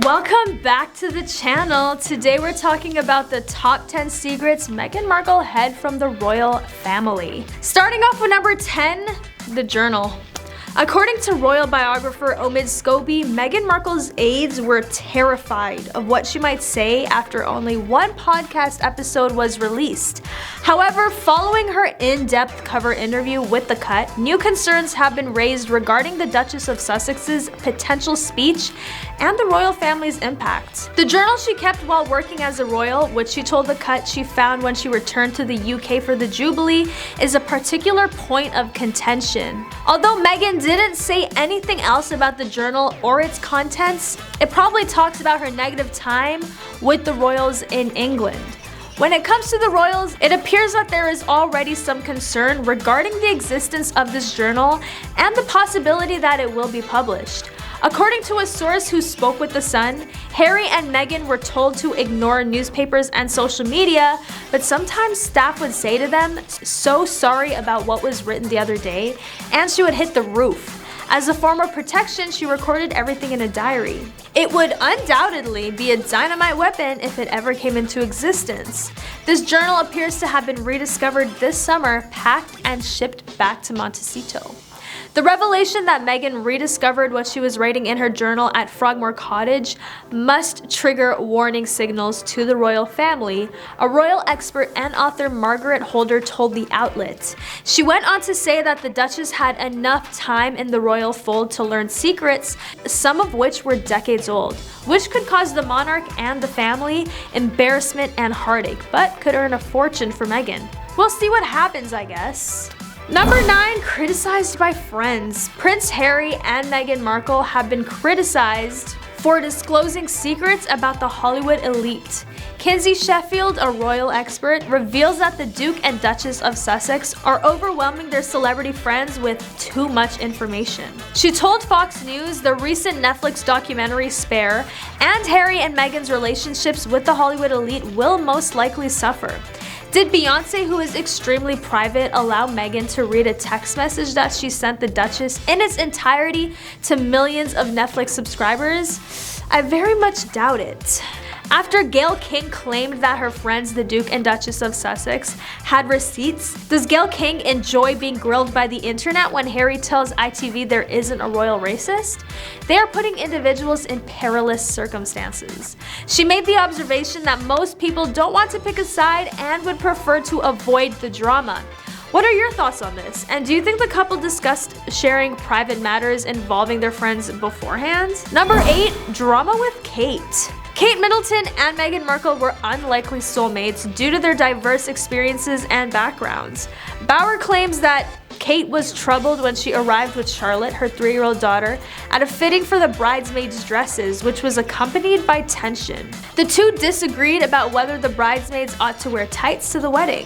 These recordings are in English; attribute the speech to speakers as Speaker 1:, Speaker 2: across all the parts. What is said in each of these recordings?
Speaker 1: Welcome back to the channel. Today we're talking about the top 10 secrets Meghan Markle hid from the royal family. Starting off with number 10, the journal. According to royal biographer Omid Scobie, Meghan Markle's aides were terrified of what she might say after only one podcast episode was released. However, following her in-depth cover interview with The Cut, new concerns have been raised regarding the Duchess of Sussex's potential speech and the royal family's impact. The journal she kept while working as a royal, which she told The Cut she found when she returned to the UK for the Jubilee, is a particular point of contention. Although Meghan didn't say anything else about the journal or its contents, it probably talks about her negative time with the royals in England. When it comes to the royals, it appears that there is already some concern regarding the existence of this journal and the possibility that it will be published. According to a source who spoke with The Sun, Harry and Meghan were told to ignore newspapers and social media, but sometimes staff would say to them, "So sorry about what was written the other day," and she would hit the roof. As a form of protection, she recorded everything in a diary. It would undoubtedly be a dynamite weapon if it ever came into existence. This journal appears to have been rediscovered this summer, packed and shipped back to Montecito. The revelation that Meghan rediscovered what she was writing in her journal at Frogmore Cottage must trigger warning signals to the royal family, a royal expert and author Margaret Holder told the outlet. She went on to say that the Duchess had enough time in the royal fold to learn secrets, some of which were decades old, which could cause the monarch and the family embarrassment and heartache, but could earn a fortune for Meghan. We'll see what happens, I guess. Number 9, criticized by friends. Prince Harry and Meghan Markle have been criticized for disclosing secrets about the Hollywood elite. Kinsey Sheffield, a royal expert, reveals that the Duke and Duchess of Sussex are overwhelming their celebrity friends with too much information. She told Fox News the recent Netflix documentary Spare and Harry and Meghan's relationships with the Hollywood elite will most likely suffer. Did Beyonce, who is extremely private, allow Meghan to read a text message that she sent the Duchess in its entirety to millions of Netflix subscribers? I very much doubt it. After Gayle King claimed that her friends, the Duke and Duchess of Sussex, had receipts, does Gayle King enjoy being grilled by the internet when Harry tells ITV there isn't a royal racist? They are putting individuals in perilous circumstances. She made the observation that most people don't want to pick a side and would prefer to avoid the drama. What are your thoughts on this? And do you think the couple discussed sharing private matters involving their friends beforehand? Number 8, drama with Kate. Kate Middleton and Meghan Markle were unlikely soulmates due to their diverse experiences and backgrounds. Bauer claims that Kate was troubled when she arrived with Charlotte, her 3-year-old daughter, at a fitting for the bridesmaids' dresses, which was accompanied by tension. The two disagreed about whether the bridesmaids ought to wear tights to the wedding.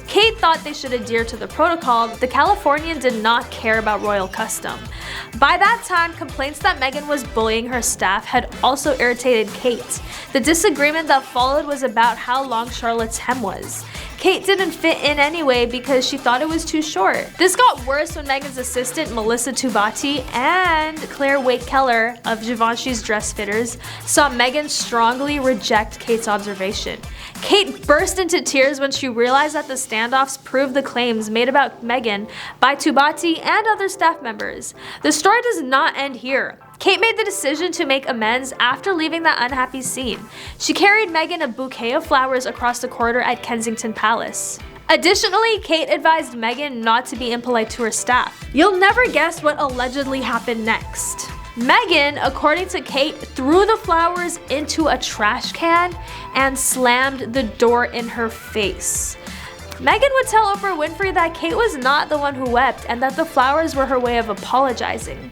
Speaker 1: Kate thought they should adhere to the protocol. The Californian did not care about royal custom. By that time, complaints that Meghan was bullying her staff had also irritated Kate. The disagreement that followed was about how long Charlotte's hem was. Kate didn't fit in anyway because she thought it was too short. This got worse when Meghan's assistant Melissa Tubati and Claire Waite-Keller of Givenchy's dress fitters saw Meghan strongly reject Kate's observation. Kate burst into tears when she realized that the standoffs proved the claims made about Meghan by Tubati and other staff members. The story does not end here. Kate made the decision to make amends after leaving that unhappy scene. She carried Meghan a bouquet of flowers across the corridor at Kensington Palace. Additionally, Kate advised Meghan not to be impolite to her staff. You'll never guess what allegedly happened next. Meghan, according to Kate, threw the flowers into a trash can and slammed the door in her face. Meghan would tell Oprah Winfrey that Kate was not the one who wept and that the flowers were her way of apologizing.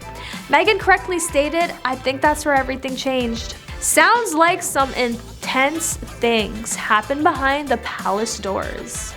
Speaker 1: Meghan correctly stated, "I think that's where everything changed." Sounds like some intense things happened behind the palace doors.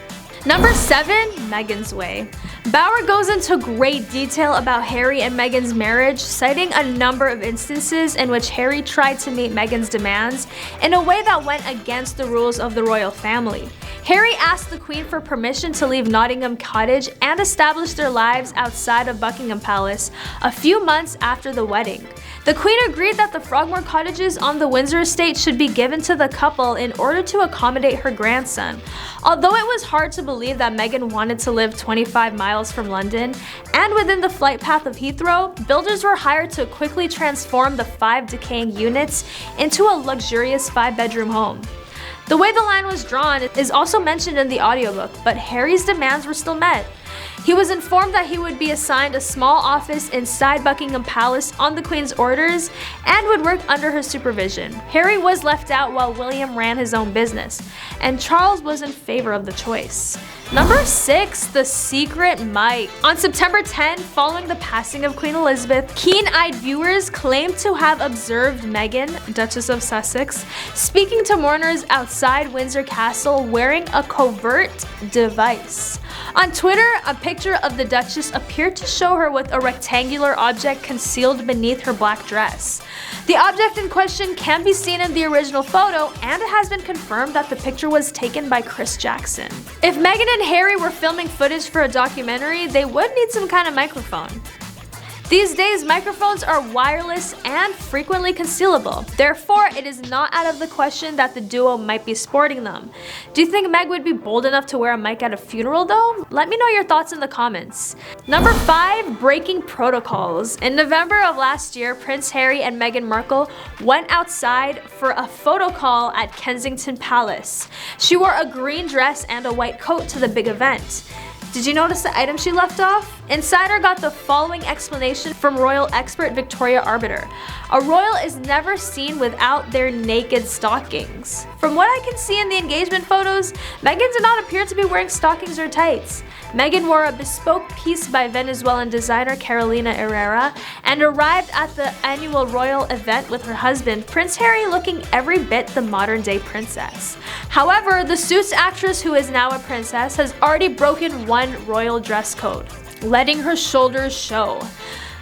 Speaker 1: Number 7, Meghan's way. Bauer goes into great detail about Harry and Meghan's marriage, citing a number of instances in which Harry tried to meet Meghan's demands in a way that went against the rules of the royal family. Harry asked the Queen for permission to leave Nottingham Cottage and establish their lives outside of Buckingham Palace a few months after the wedding. The Queen agreed that the Frogmore cottages on the Windsor estate should be given to the couple in order to accommodate her grandson. Although it was hard to believe that Meghan wanted to live 25 miles from London and within the flight path of Heathrow, builders were hired to quickly transform the 5 decaying units into a luxurious 5-bedroom home. The way the line was drawn is also mentioned in the audiobook, but Harry's demands were still met. He was informed that he would be assigned a small office inside Buckingham Palace on the Queen's orders and would work under her supervision. Harry was left out while William ran his own business, and Charles was in favor of the choice. Number 6, the secret mic. On September 10, following the passing of Queen Elizabeth, keen-eyed viewers claimed to have observed Meghan, Duchess of Sussex, speaking to mourners outside Windsor Castle wearing a covert device. On Twitter, a picture of the Duchess appeared to show her with a rectangular object concealed beneath her black dress. The object in question can be seen in the original photo, and it has been confirmed that the picture was taken by Chris Jackson. If Meghan and Harry were filming footage for a documentary, they would need some kind of microphone. These days, microphones are wireless and frequently concealable. Therefore, it is not out of the question that the duo might be sporting them. Do you think Meg would be bold enough to wear a mic at a funeral though? Let me know your thoughts in the comments. Number 5, breaking protocols. In November of last year, Prince Harry and Meghan Markle went outside for a photo call at Kensington Palace. She wore a green dress and a white coat to the big event. Did you notice the item she left off? Insider got the following explanation from royal expert Victoria Arbiter. A royal is never seen without their naked stockings. From what I can see in the engagement photos, Meghan did not appear to be wearing stockings or tights. Meghan wore a bespoke piece by Venezuelan designer Carolina Herrera and arrived at the annual royal event with her husband, Prince Harry, looking every bit the modern-day princess. However, the Suits actress, who is now a princess, has already broken one royal dress code, letting her shoulders show.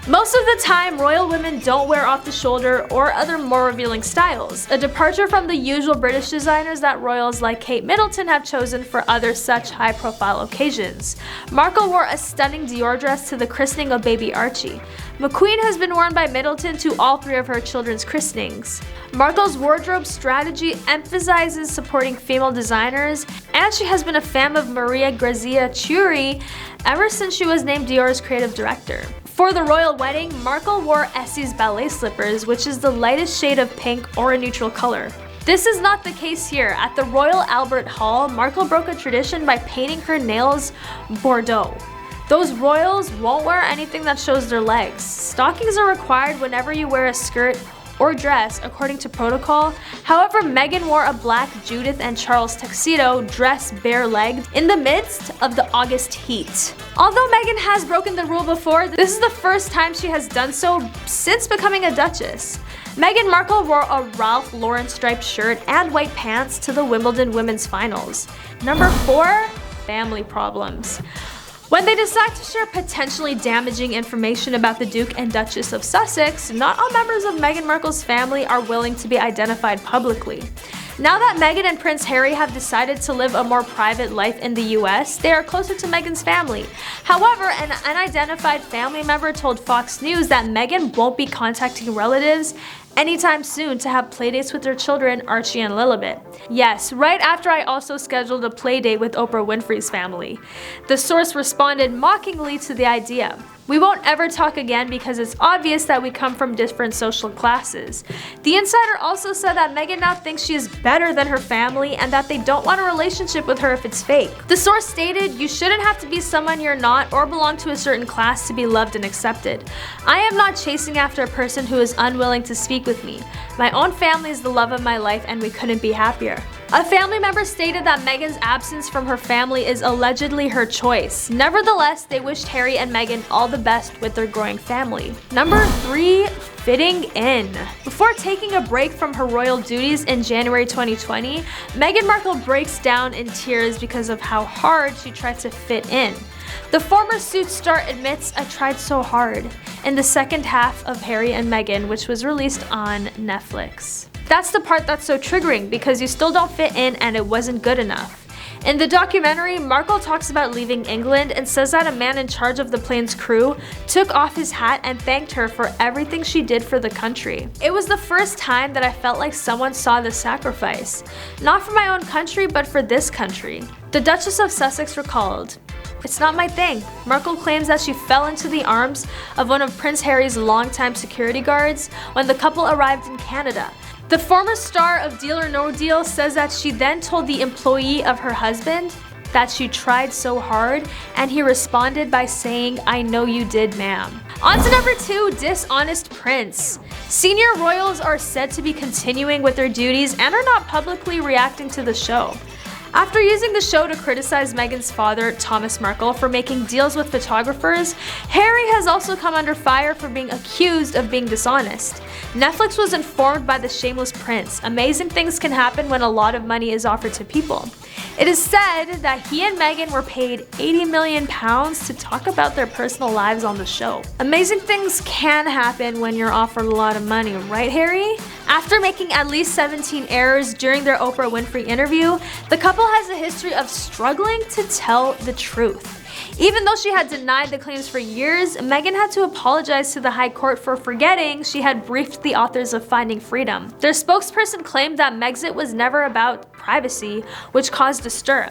Speaker 1: Most of the time, royal women don't wear off the shoulder or other more revealing styles, a departure from the usual British designers that royals like Kate Middleton have chosen for other such high-profile occasions. Markle wore a stunning Dior dress to the christening of baby Archie. McQueen has been worn by Middleton to all 3 of her children's christenings. Markle's wardrobe strategy emphasizes supporting female designers, and she has been a fan of Maria Grazia Chiuri ever since she was named Dior's creative director. For the royal wedding, Markle wore Essie's ballet slippers, which is the lightest shade of pink or a neutral color. This is not the case here. At the Royal Albert Hall, Markle broke a tradition by painting her nails Bordeaux. Those royals won't wear anything that shows their legs. Stockings are required whenever you wear a skirt or dress according to protocol. However, Meghan wore a black Judith and Charles tuxedo, dress bare-legged, in the midst of the August heat. Although Meghan has broken the rule before, this is the first time she has done so since becoming a duchess. Meghan Markle wore a Ralph Lauren striped shirt and white pants to the Wimbledon women's finals. Number 4, family problems. When they decide to share potentially damaging information about the Duke and Duchess of Sussex, not all members of Meghan Markle's family are willing to be identified publicly. Now that Meghan and Prince Harry have decided to live a more private life in the US, they are closer to Meghan's family. However, an unidentified family member told Fox News that Meghan won't be contacting relatives anytime soon to have playdates with their children, Archie and Lilibet. Yes, right after I also scheduled a playdate with Oprah Winfrey's family. The source responded mockingly to the idea. We won't ever talk again because it's obvious that we come from different social classes. The insider also said that Meghan now thinks she is better than her family and that they don't want a relationship with her if it's fake. The source stated, "You shouldn't have to be someone you're not or belong to a certain class to be loved and accepted. I am not chasing after a person who is unwilling to speak with me. My own family is the love of my life and we couldn't be happier." A family member stated that Meghan's absence from her family is allegedly her choice. Nevertheless, they wished Harry and Meghan all the best with their growing family. Number 3, fitting in. Before taking a break from her royal duties in January 2020, Meghan Markle breaks down in tears because of how hard she tried to fit in. The former Suits star admits, "I tried so hard," in the second half of Harry and Meghan, which was released on Netflix. That's the part that's so triggering because you still don't fit in and it wasn't good enough. In the documentary, Markle talks about leaving England and says that a man in charge of the plane's crew took off his hat and thanked her for everything she did for the country. "It was the first time that I felt like someone saw the sacrifice. Not for my own country, but for this country." The Duchess of Sussex recalled, "It's not my thing." Markle claims that she fell into the arms of one of Prince Harry's longtime security guards when the couple arrived in Canada. The former star of Deal or No Deal says that she then told the employee of her husband that she tried so hard, and he responded by saying, "I know you did, ma'am." On to number 2, Dishonest Prince. Senior royals are said to be continuing with their duties and are not publicly reacting to the show. After using the show to criticize Meghan's father, Thomas Markle, for making deals with photographers, Harry has also come under fire for being accused of being dishonest. Netflix was informed by the shameless prince. Amazing things can happen when a lot of money is offered to people. It is said that he and Meghan were paid £80 million to talk about their personal lives on the show. Amazing things can happen when you're offered a lot of money, right, Harry? After making at least 17 errors during their Oprah Winfrey interview, the couple has a history of struggling to tell the truth. Even though she had denied the claims for years, Meghan had to apologize to the High Court for forgetting she had briefed the authors of Finding Freedom. Their spokesperson claimed that Megxit was never about privacy, which caused a stir.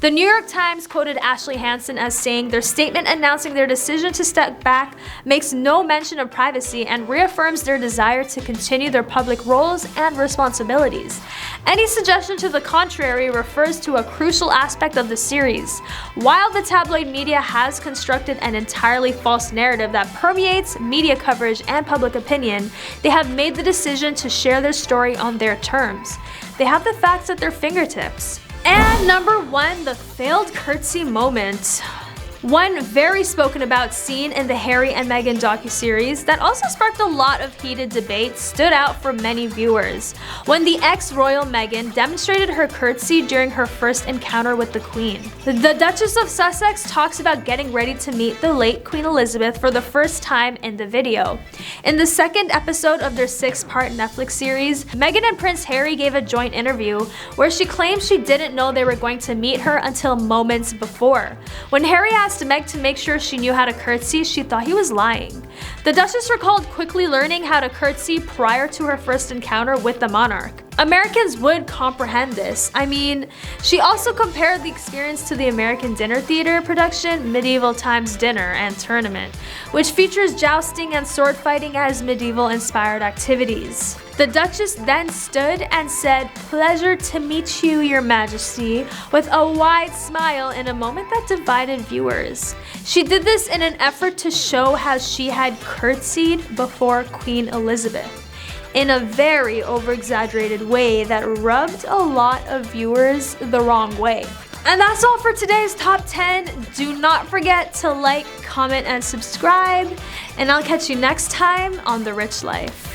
Speaker 1: The New York Times quoted Ashley Hansen as saying their statement announcing their decision to step back makes no mention of privacy and reaffirms their desire to continue their public roles and responsibilities. Any suggestion to the contrary refers to a crucial aspect of the series. While the tabloid media has constructed an entirely false narrative that permeates media coverage and public opinion, they have made the decision to share their story on their terms. They have the facts at their fingertips. And number 1, the failed curtsy moment. One very spoken about scene in the Harry and Meghan docuseries that also sparked a lot of heated debate stood out for many viewers when the ex-royal Meghan demonstrated her curtsy during her first encounter with the Queen. The Duchess of Sussex talks about getting ready to meet the late Queen Elizabeth for the first time in the video. In the second episode of their 6-part Netflix series, Meghan and Prince Harry gave a joint interview where she claimed she didn't know they were going to meet her until moments before. When Harry asked Meg to make sure she knew how to curtsy, she thought he was lying. The Duchess recalled quickly learning how to curtsy prior to her first encounter with the monarch. Americans would comprehend this. I mean, she also compared the experience to the American dinner theater production Medieval Times Dinner and Tournament, which features jousting and sword fighting as medieval-inspired activities. The Duchess then stood and said, "Pleasure to meet you, Your Majesty," with a wide smile in a moment that divided viewers. She did this in an effort to show how she had curtsied before Queen Elizabeth, in a very over-exaggerated way that rubbed a lot of viewers the wrong way. And that's all for today's top 10. Do not forget to like, comment, and subscribe, and I'll catch you next time on The Rich Life.